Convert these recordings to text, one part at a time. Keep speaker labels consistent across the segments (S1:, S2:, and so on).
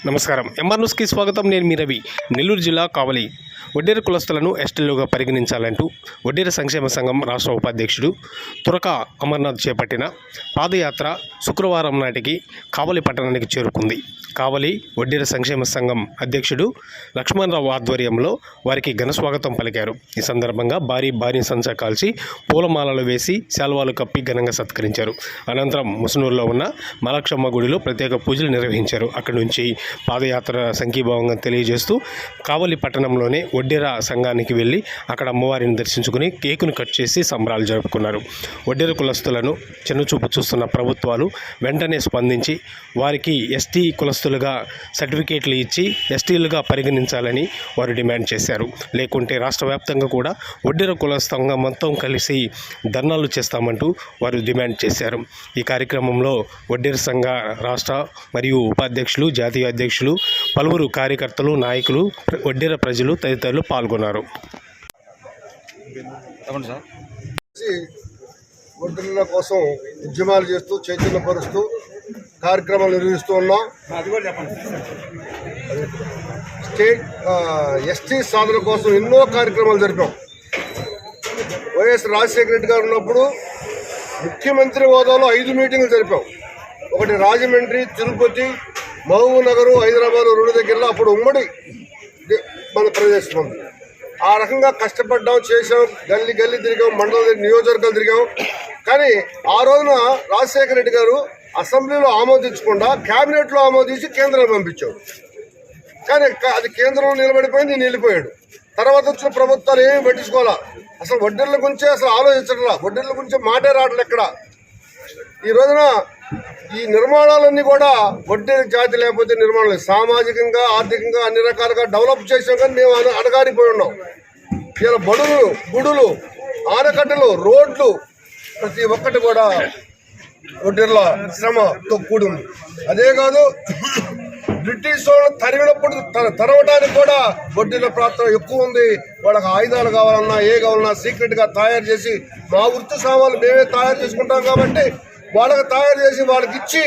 S1: నమస్కారం. ఎంఆర్ న్యూస్కి స్వాగతం. నేను మీ రవి. నెల్లూరు జిల్లా కావలి వడ్డేర కులస్తులను ఎస్టీలుగా పరిగణించాలంటూ వడ్డేర సంక్షేమ సంఘం రాష్ట్ర ఉపాధ్యక్షుడు తురక అమర్నాథ్ చేపట్టిన పాదయాత్ర శుక్రవారం నాటికి కావలి పట్టణానికి చేరుకుంది. కావలి వడ్డేర సంక్షేమ సంఘం అధ్యక్షుడు లక్ష్మణరావు ఆధ్వర్యంలో వారికి ఘన స్వాగతం పలికారు. ఈ సందర్భంగా భారీ సంచా కాల్చి పూలమాలలు వేసి శాల్వాలు కప్పి ఘనంగా సత్కరించారు. అనంతరం ముసునూరులో ఉన్న మలక్షమ్మ గుడిలో ప్రత్యేక పూజలు నిర్వహించారు. అక్కడి నుంచి పాదయాత్ర సంఘీభావంగా తెలియజేస్తూ కావలి పట్టణంలోనే వడ్డేర సంఘానికి వెళ్ళి అక్కడ అమ్మవారిని దర్శించుకుని కేకును కట్ చేసి సంబరాలు జరుపుకున్నారు. వడ్డేర కులస్తులను చిన్నచూపు చూస్తున్న ప్రభుత్వాలు వెంటనే స్పందించి వారికి ఎస్టీ కులస్తులుగా సర్టిఫికేట్లు ఇచ్చి ఎస్టీలుగా పరిగణించాలని వారు డిమాండ్ చేశారు. లేకుంటే రాష్ట్ర వ్యాప్తంగా కూడా వడ్డేర కుల సంఘం మొత్తం కలిసి ధర్నాలు చేస్తామంటూ వారు డిమాండ్ చేశారు. ఈ కార్యక్రమంలో వడ్డేర సంఘ రాష్ట్ర మరియు ఉపాధ్యక్షులు, జాతీయ అధ్యక్షులు, పలువురు కార్యకర్తలు, నాయకులు, వడ్డేర ప్రజలు తదితరులు పాల్గొన్నారు.
S2: వడ్డీల కోసం ఉద్యమాలు చేస్తూ చైతన్యపరుస్తూ కార్యక్రమాలు నిర్వహిస్తూ ఉన్నాం. స్టేట్ ఎస్టీ సాధన కోసం ఎన్నో కార్యక్రమాలు జరిపాం. వైఎస్ రాజశేఖర రెడ్డి గారు ఉన్నప్పుడు ముఖ్యమంత్రి హోదాలో 5 మీటింగులు జరిపాం. ఒకటి రాజమండ్రి, తిరుపతి, మహబూబ్ నగర్, హైదరాబాద్ 2 దగ్గరలో అప్పుడు ఉమ్మడి మన ప్రదేశం ఉంది. ఆ రకంగా కష్టపడ్డాం, చేసాం, గల్లీ తిరిగాం, మండల నియోజకవర్గాలు తిరిగాం. కానీ ఆ రోజున రాజశేఖర రెడ్డి గారు అసెంబ్లీలో ఆమోదించకుండా క్యాబినెట్లో ఆమోదించి కేంద్రానికి పంపించాడు. కానీ అది కేంద్రంలో నిలబడిపోయింది, నేను వెళ్ళిపోయాడు. తర్వాత వచ్చిన ప్రభుత్వాలు ఏమీ పట్టించుకోవాలా, అసలు వడ్డీల గురించే అసలు ఆలోచించట్లా, వడ్డీల గురించి మాటే రావట్లేదు ఎక్కడ. ఈ రోజున ఈ నిర్మాణాలన్నీ కూడా వడ్డీ జాతి లేకపోతే నిర్మాణాలు సామాజికంగా, ఆర్థికంగా అన్ని రకాలుగా డెవలప్ చేసాం. కానీ మేము అడగారిపోయి ఉన్నాం. ఇలా బడులు, గుడులు, ఆనకట్టలు, రోడ్లు ప్రతి ఒక్కటి కూడా వడ్డీల శ్రమతో కూడింది. అదే కాదు, బ్రిటిష్ వాళ్ళు తరిమినప్పుడు తరవడానికి కూడా వడ్డీల ప్రాంతం ఎక్కువ ఉంది. వాళ్ళకి ఆయుధాలు కావాలన్నా కావాలన్నా సీక్రెట్గా తయారు చేసి మా వృత్తి సామాన్లు మేమే తయారు చేసుకుంటాం కాబట్టి వాళ్ళకి తయారు చేసి వాళ్ళకి ఇచ్చి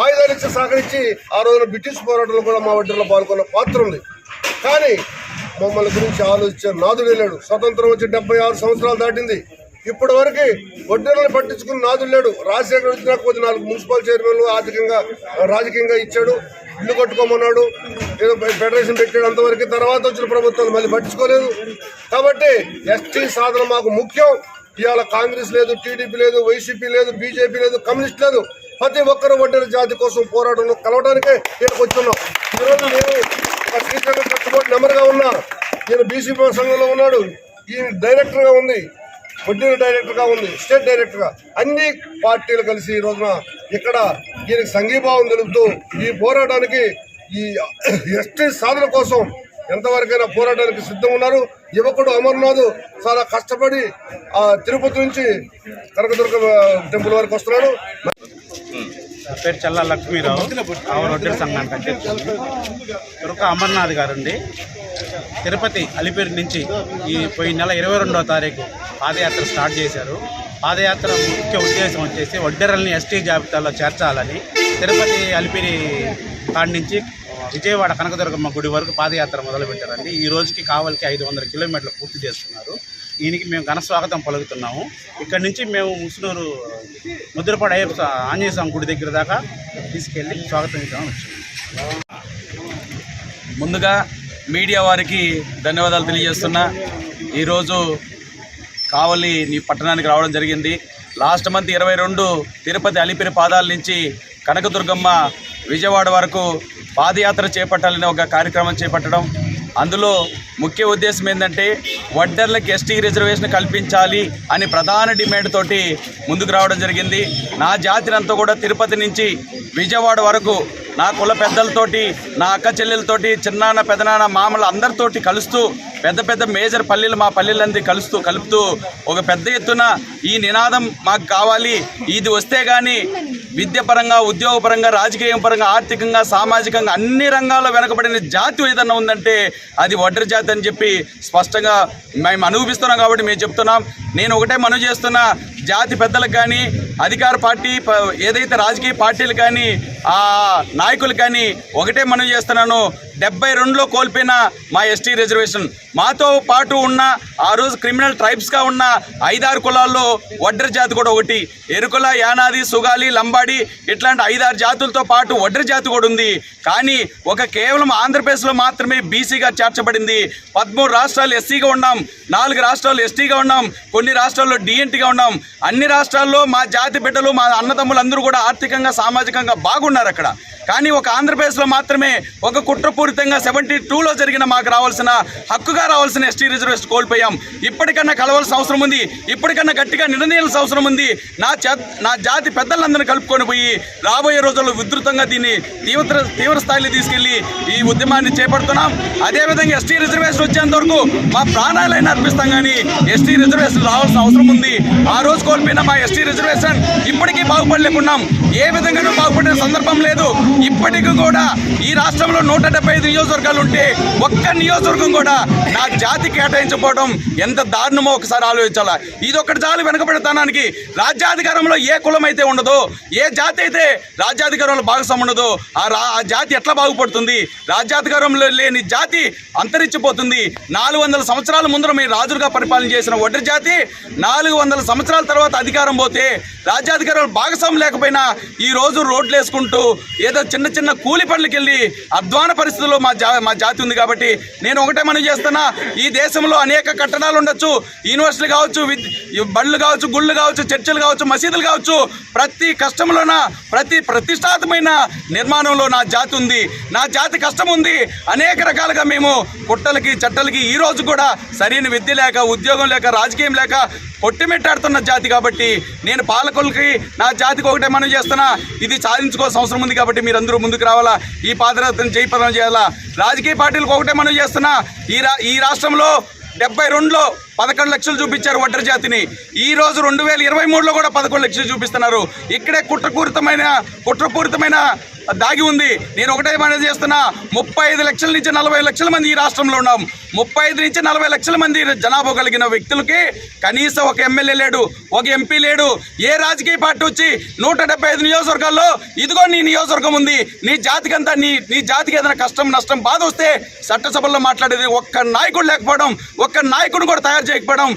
S2: ఆయుధాలు ఇచ్చి సహకరించి ఆ రోజున బ్రిటిష్ పోరాటంలో కూడా మా వడ్డీలో పాల్గొన్న పాత్ర ఉంది. కానీ మమ్మల్ని గురించి ఆలోచించే నాదుడే లేడు. స్వతంత్రం వచ్చి 76 సంవత్సరాలు దాటింది. ఇప్పటి వరకు వడ్డీలను పట్టించుకుని నాదుడు లేడు. రాజశేఖర్ వచ్చినా కొద్ది 4 మున్సిపల్ చైర్మన్లు రాజకీయంగా ఇచ్చాడు, ఇల్లు కట్టుకోమన్నాడు, ఏదో ఫెడరేషన్ పెట్టాడు, అంతవరకు. తర్వాత వచ్చిన ప్రభుత్వాలు మళ్ళీ పట్టించుకోలేదు. కాబట్టి ఎస్టీ సాధన మాకు ముఖ్యం. ఇవాళ కాంగ్రెస్ లేదు, టీడీపీ లేదు, వైసీపీ లేదు, బీజేపీ లేదు, కమ్యూనిస్ట్ లేదు. ప్రతి ఒక్కరు వడ్డీల జాతి కోసం పోరాటంలో కలవడానికే ఇక్కడికి వచ్చున్నాం. ఈరోజు నేను శ్రీశైలం కట్టుబడి నెంబర్గా ఉన్నా. ఈయన బీసీపీ సంఘంలో ఉన్నాడు, ఈయన డైరెక్టర్గా ఉంది, వడ్డీల డైరెక్టర్గా ఉంది, స్టేట్ డైరెక్టర్గా. అన్ని పార్టీలు కలిసి ఈ రోజున ఇక్కడ దీనికి సంఘీభావం తెలుపుతూ ఈ పోరాటానికి, ఈ ఎస్టీ సాధన కోసం ఎంతవరకైనా పోరాటానికి సిద్ధంగా ఉన్నారు. యువకుడు అమర్నాథ్ చాలా కష్టపడి తిరుపతి నుంచి కనకదుర్గ టెంపుల్ వరకు వస్తున్నాడు.
S3: పేరు చల్లా లక్ష్మీరావు, ఆవల వడ్డీల సంఘానికి అధ్యక్షుడు. తురక అమర్నాథ్ గారండి తిరుపతి అలిపిరి నుంచి ఈ పోయిన నెల 22వ తారీఖు పాదయాత్ర స్టార్ట్ చేశారు. పాదయాత్ర ముఖ్య ఉద్దేశం వచ్చేసి వడ్డీరల్ని ఎస్టీ జాబితాలో చేర్చాలని తిరుపతి అలిపిరి కాడి నుంచి విజయవాడ కనకదుర్గమ్మ గుడి వరకు పాదయాత్ర మొదలుపెట్టారండి. ఈ రోజుకి కావలికి 500 కిలోమీటర్లు పూర్తి చేస్తున్నారు. దీనికి మేము ఘన స్వాగతం పలుకుతున్నాము. ఇక్కడి నుంచి మేము ముసునూరు ముద్రపాడు ఆంజనేయ స్వామి గుడి దగ్గర దాకా తీసుకెళ్ళి స్వాగతం ఇద్దామని వచ్చింది.
S4: ముందుగా మీడియా వారికి ధన్యవాదాలు తెలియజేస్తున్నా. ఈరోజు కావలి పట్టణానికి రావడం జరిగింది. లాస్ట్ మంత్ 22 తిరుపతి అలిపిరి పాదాల నుంచి కనకదుర్గమ్మ విజయవాడ వరకు పాదయాత్ర చేపట్టాలని ఒక కార్యక్రమం చేపట్టడం. అందులో ముఖ్య ఉద్దేశం ఏంటంటే వడ్డర్లకు ఎస్టీ రిజర్వేషన్ కల్పించాలి అని ప్రధాన డిమాండ్ తోటి ముందుకు రావడం జరిగింది. నా జాతినంతా కూడా తిరుపతి నుంచి విజయవాడ వరకు నా కుల పెద్దలతోటి, నా అక్క చెల్లెలతోటి, చిన్నాన్న పెదనాన్న మామల అందరితోటి కలుస్తూ పెద్ద మేజర్ పల్లెలు, మా పల్లెలందరి కలుపుతూ ఒక పెద్ద ఎత్తున ఈ నినాదం మాకు కావాలి. ఇది వస్తే కానీ విద్యపరంగా, ఉద్యోగపరంగా, రాజకీయం పరంగా, ఆర్థికంగా, సామాజికంగా అన్ని రంగాల్లో వెనకబడిన జాతి ఏదన్నా ఉందంటే అది వడ్డెర జాతి అని చెప్పి స్పష్టంగా మేము అనుభవిస్తున్నాం. కాబట్టి మేము చెప్తున్నాం, నేను ఒకటే మనవి చేస్తున్నా, జాతి పెద్దలకు కానీ అధికార పార్టీ ఏదైతే రాజకీయ పార్టీలు కానీ నాయకులు కానీ ఒకటే మనవి చేస్తున్నాను, 72లో కోల్పోయిన మా ఎస్టీ రిజర్వేషన్ మాతో పాటు ఉన్న ఆ రోజు క్రిమినల్ ట్రైబ్స్గా ఉన్న 5-6 కులాల్లో వడ్డెర జాతి కూడా ఒకటి. ఎరుకుల, యానాది, సుగాలి, లంబాడి ఇట్లాంటి 5-6 జాతులతో పాటు వడ్డెర జాతి కూడా ఉంది. కానీ కేవలం ఆంధ్రప్రదేశ్లో మాత్రమే బీసీగా చేర్చబడింది. 13 రాష్ట్రాలు ఎస్సీగా ఉన్నాం, 4 రాష్ట్రాలు ఎస్టీగా ఉన్నాం, కొన్ని రాష్ట్రాల్లో డిఎన్టీగా ఉన్నాం. అన్ని రాష్ట్రాల్లో మా జాతి బిడ్డలు, మా అన్నదమ్ములు అందరూ కూడా ఆర్థికంగా సామాజికంగా బాగున్నారు అక్కడ. కానీ ఆంధ్రప్రదేశ్లో మాత్రమే కుట్రపూరితంగా 72లో జరిగిన మాకు రావాల్సిన హక్కుగా రావాల్సిన ఎస్టీ రిజర్వేషన్ కోల్పోయాం. ఇప్పటికన్నా కలవాల్సిన అవసరం ఉంది, ఇప్పటికన్నా గట్టిగా నిర్ణయాల్సిన అవసరం ఉంది. నా జాతి పెద్దలందరినీ కలుపుకొని పోయి రాబోయే రోజుల్లో విస్తృతంగా దీన్ని తీవ్ర స్థాయిలో తీసుకెళ్లి ఈ ఉద్యమాన్ని చేపడుతున్నాం. అదేవిధంగా ఎస్టీ రిజర్వేషన్ వచ్చేంత వరకు మా ప్రాణాలైనా అర్పిస్తాం, కానీ ఎస్టీ రిజర్వేషన్ రావాల్సిన అవసరం ఉంది. ఆ రోజు కోల్పోయిన మా ఎస్టీ రిజర్వేషన్ ఇప్పటికీ బాగుపడలేకున్నాం, ఏ విధంగానూ బాగుపడిన సందర్భం లేదు. ఇప్పటికీ కూడా ఈ రాష్ట్రంలో 175 నియోజకవర్గాలు ఉంటే ఒక్క నియోజకవర్గం కూడా నా జాతి కేటాయించకపోవడం ఎంత దారుణమో ఒకసారి ఆలోచించాలా. ఇదొక్కటి చాలు వెనకబడతానానికి. రాజ్యాధికారంలో ఏ కులం అయితే ఉండదో, ఏ జాతి అయితే రాజ్యాధికారంలో భాగస్వామ్యం ఉండదో ఆ జాతి ఎట్లా బాగుపడుతుంది? రాజ్యాధికారంలో లేని జాతి అంతరించిపోతుంది. 400 సంవత్సరాల ముందర మీరు రాజులుగా పరిపాలన చేసిన వడ్డెర జాతి 400 సంవత్సరాల తర్వాత అధికారం పోతే రాజ్యాధికారంలో భాగస్వామ్యం లేకపోయినా ఈ రోజు రోడ్లు వేసుకుంటూ ఏదో చిన్న కూలి పనులకు వెళ్ళి అధ్వాన పరిస్థితుల్లో మా జాతి ఉంది. కాబట్టి నేను ఒకటే మనవి చేస్తున్నా, ఈ దేశంలో అనేక కట్టడాలు ఉండొచ్చు, యూనివర్సిటీలు కావచ్చు, బళ్ళు కావచ్చు, గుళ్ళు కావచ్చు, చర్చలు కావచ్చు, మసీదులు కావచ్చు, ప్రతి కష్టంలోన ప్రతి ప్రతిష్టాత్మకమైన నిర్మాణంలో నా జాతి ఉంది, నా జాతి కష్టం ఉంది. అనేక రకాలుగా మేము పుట్టలకి చట్టలకి ఈ రోజు కూడా సరైన విద్య లేక, ఉద్యోగం లేక, రాజకీయం లేక పొట్టిమెట్టాడుతున్న జాతి. కాబట్టి నేను పాలకులకి నా జాతికి ఒకటే మనవి చేస్తున్నా, ఇది సాధించుకోవాల్సిన అవసరం ఉంది. కాబట్టి మీరందరూ ముందుకు రావాలా, ఈ పాదయాత్రను జయప్రదం చేయాలా. రాజకీయ పార్టీలకు ఒకటే మనవి చేస్తున్నా, ఈ రాష్ట్రంలో 72లో 11 లక్షలు చూపించారు వడ్డెర జాతిని. ఈ రోజు 2023లో కూడా 11 లక్షలు చూపిస్తున్నారు. ఇక్కడే కుట్రపూరితమైన దాగి ఉంది. నేను ఒకటే మనవి చేస్తున్నా, 35 లక్షల నుంచి 40 లక్షల మంది ఈ రాష్ట్రంలో ఉన్నాం. 35 నుంచి 40 లక్షల మంది జనాభా కలిగిన వ్యక్తులకి కనీసం ఒక ఎమ్మెల్యే లేడు, ఒక ఎంపీ లేడు. ఏ రాజకీయ పార్టీ వచ్చి 175 నియోజకవర్గాల్లో ఇదిగో నీ నియోజకవర్గం ఉంది, నీ జాతికి అంతా నీ జాతికి ఏదైనా కష్టం, నష్టం, బాధ వస్తే చట్టసభల్లో మాట్లాడేది ఒక్క నాయకుడు లేకపోవడం, ఒక్క నాయకుడు కూడా తయారు చేయకపోవడం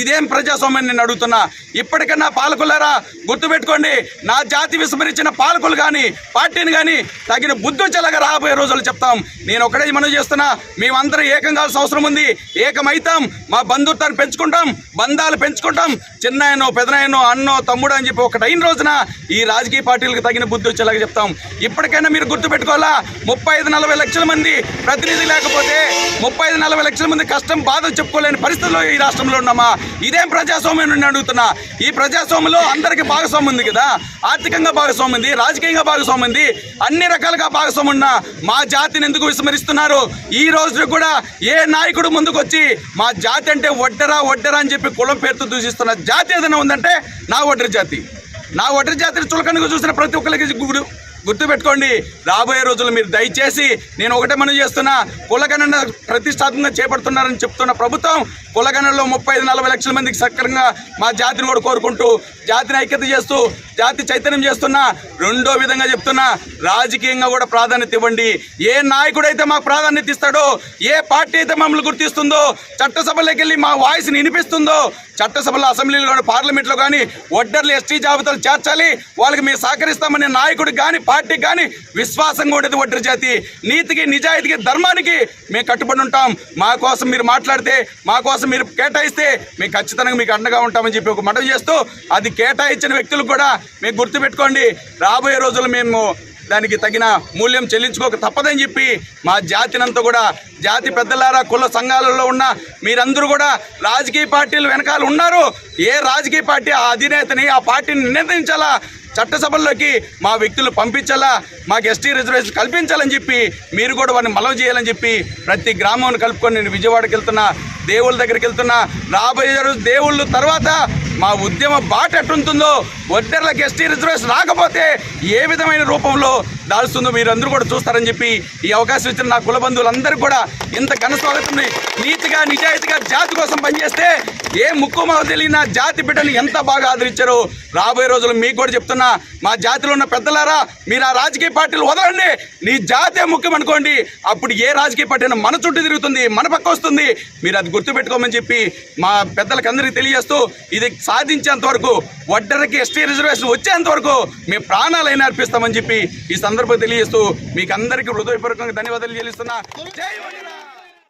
S4: ఇదేం ప్రజాస్వామ్యం నేను అడుగుతున్నా. ఇప్పటికన్నా పాలకులారా గుర్తుపెట్టుకోండి, నా జాతి విస్మరించిన పాలకులు కానీ పార్టీని కానీ తగిన బుద్ధి వచ్చేలాగా రాబోయే రోజులు చెప్తాం. నేను ఒకటే మనవి చేస్తున్నా, మేమందరం ఏకం కావాల్సిన అవసరం ఉంది. ఏకమైతాం, మా బంధుత్వాన్ని పెంచుకుంటాం, బంధాలు పెంచుకుంటాం. చిన్నాయనో, పెదనాయనో, అన్నో, తమ్ముడు అని చెప్పి ఒకటైన రోజున ఈ రాజకీయ పార్టీలకు తగిన బుద్ధి వచ్చేలాగా చెప్తాం. ఇప్పటికైనా మీరు గుర్తుపెట్టుకోవాలా, 35-40 లక్షల మంది ప్రతినిధి లేకపోతే 35-40 లక్షల మంది కష్టం, బాధ చెప్పుకోలేని పరిస్థితుల్లో ఈ రాష్ట్రంలో ఉన్నామా? ఇదేం ప్రజాస్వామ్యం నుండి అడుగుతున్నా. ఈ ప్రజాస్వామ్యంలో అందరికీ భాగస్వామ్యం ఉంది కదా, ఆర్థికంగా భాగస్వామ్యం ఉంది, రాజకీయంగా భాగస్వామ్యం ఉంది, అన్ని రకాలుగా భాగస్వామ్యం ఉన్న మా జాతిని ఎందుకు విస్మరిస్తున్నారు? ఈ రోజు కూడా ఏ నాయకుడు ముందుకు వచ్చి మా జాతి అంటే వడ్డెర అని చెప్పి కులం పేరుతో దూషిస్తున్న జాతి ఏదైనా ఉందంటే నా వడ్డెర జాతి. నా వడ్డెర జాతిని చులకనగా చూసిన ప్రతి ఒక్కరికి గుర్తుపెట్టుకోండి. రాబోయే రోజుల్లో మీరు దయచేసి, నేను ఒకటే మనవి చేస్తున్నా, కులగణన ప్రతిష్టాత్మకంగా చేపడుతున్నారని చెప్తున్న ప్రభుత్వం కులగణనలో 35-40 లక్షల మందికి సక్రమంగా మా జాతిని కూడా కోరుకుంటూ జాతిని ఐక్యత చేస్తూ జాతి చైతన్యం చేస్తున్నా. రెండో విధంగా చెప్తున్నా, రాజకీయంగా కూడా ప్రాధాన్యత ఇవ్వండి. ఏ నాయకుడైతే మాకు ప్రాధాన్యత ఇస్తాడో, ఏ పార్టీ అయితే మమ్మల్ని గుర్తిస్తుందో, చట్టసభలోకి వెళ్ళి మా వాయిస్ని వినిపిస్తుందో, చట్టసభలో, అసెంబ్లీలో కానీ, పార్లమెంట్లో కానీ వడ్డెర్లు ఎస్టీ జాబితాలు చేర్చాలి, వాళ్ళకి మేము సహకరిస్తామనే నాయకుడికి కానీ పార్టీకి కానీ విశ్వాసంగా ఉండేది వడ్డెర జాతి. నీతికి, నిజాయితీకి, ధర్మానికి మేము కట్టుబడి ఉంటాం. మా కోసం మీరు మాట్లాడితే, మా కోసం మీరు కేటాయిస్తే మేము ఖచ్చితంగా మీకు అండగా ఉంటామని చెప్పి ఒక మనవి చేస్తూ, అది కేటాయించిన వ్యక్తులకు కూడా మీకు గుర్తుపెట్టుకోండి, రాబోయే రోజుల్లో మేము దానికి తగిన మూల్యం చెల్లించుకోక తప్పదని చెప్పి మా జాతినంతా కూడా, జాతి పెద్దలారా, కుల సంఘాలలో ఉన్న మీరందరూ కూడా రాజకీయ పార్టీలు వెనకాల ఉన్నారు. ఏ రాజకీయ పార్టీ ఆ అధినేతని, ఆ పార్టీని నిర్ణయించాలా, చట్టసభల్లోకి మా వ్యక్తులు పంపించాలా, మాకు ఎస్టీ రిజర్వేషన్ కల్పించాలని చెప్పి మీరు కూడా వారిని మలవ చేయాలని చెప్పి ప్రతి గ్రామాన్ని కలుపుకొని నేను విజయవాడకి వెళ్తున్నా, దేవుళ్ళ దగ్గరికి వెళ్తున్నా. రాబోయే రోజు దేవుళ్ళు తర్వాత మా ఉద్యమ బాట ఎట్టుంటుందో, వడ్డెర్లకు ఎస్టీ రిజర్వేషన్ రాకపోతే ఏ విధమైన రూపంలో దాల్స్తుందో మీరు అందరూ కూడా చూస్తారని చెప్పి ఈ అవకాశం ఇచ్చిన నా కుల బంధువులందరూ కూడా ఇంత ఘన స్వాగతం. నీతిగా నిజాయితీగా జాతి కోసం పనిచేస్తే ఏ ముక్కు మాకు తెలియని జాతి బిడ్డని ఎంత బాగా ఆదరించారో రాబోయే రోజులు మీకు కూడా చెప్తున్నా, మా జాతిలో ఉన్న పెద్దలారా మీరు ఆ రాజకీయ పార్టీలు వదలండి, నీ జాతే ముఖ్యం అనుకోండి. అప్పుడు ఏ రాజకీయ పార్టీ అయినా మన చుట్టూ తిరుగుతుంది, మన పక్క వస్తుంది. మీరు అది గుర్తుపెట్టుకోమని చెప్పి మా పెద్దలకు అందరికీ తెలియజేస్తూ, ఇది సాధించేంత వరకు వడ్డెరకి ఎస్టీ రిజర్వేషన్ వచ్చేంత వరకు మేము ప్రాణాలైనా అర్పిస్తామని చెప్పి ఈ సందర్భంగా తెలియజేస్తూ మీకు అందరికీ హృదయపూర్వకంగా ధన్యవాదాలు చెల్లిస్తున్నా. జై వడ్డెర.